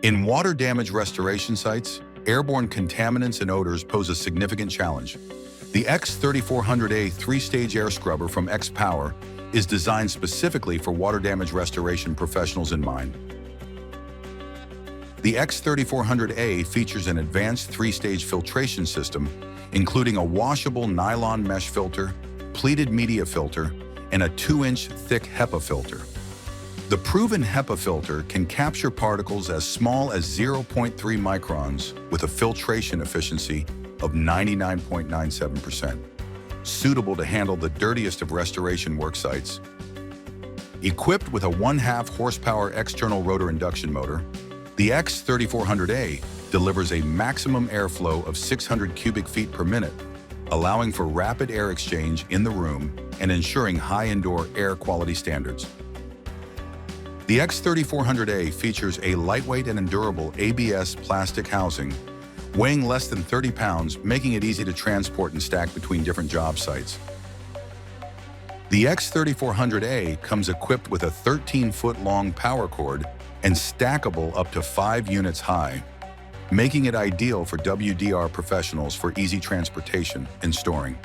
In water damage restoration sites, airborne contaminants and odors pose a significant challenge. The X3400A three-stage air scrubber from XPOWER is designed specifically for water damage restoration professionals in mind. The X3400A features an advanced three-stage filtration system, including a washable nylon mesh filter, pleated media filter, and a 2-inch thick HEPA filter. The proven HEPA filter can capture particles as small as 0.3 microns with a filtration efficiency of 99.97%, suitable to handle the dirtiest of restoration work sites. Equipped with a 1/2 horsepower external rotor induction motor, the X3400A delivers a maximum airflow of 600 cubic feet per minute, allowing for rapid air exchange in the room and ensuring high indoor air quality standards. The X3400A features a lightweight and endurable ABS plastic housing, weighing less than 30 pounds, making it easy to transport and stack between different job sites. The X3400A comes equipped with a 13-foot-long power cord and stackable up to 5 units high, making it ideal for WDR professionals for easy transportation and storing.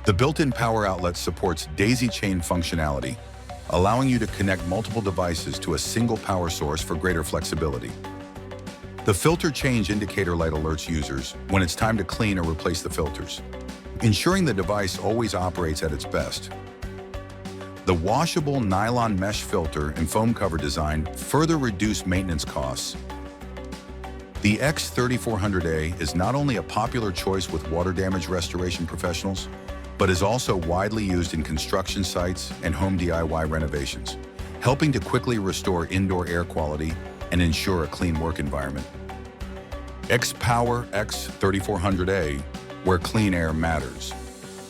The built-in power outlet supports daisy chain functionality, allowing you to connect multiple devices to a single power source for greater flexibility. The filter change indicator light alerts users when it's time to clean or replace the filters, ensuring the device always operates at its best. The washable nylon mesh filter and foam cover design further reduce maintenance costs. The X3400A is not only a popular choice with water damage restoration professionals, but is also widely used in construction sites and home DIY renovations, helping to quickly restore indoor air quality and ensure a clean work environment. XPOWER X3400A, where clean air matters.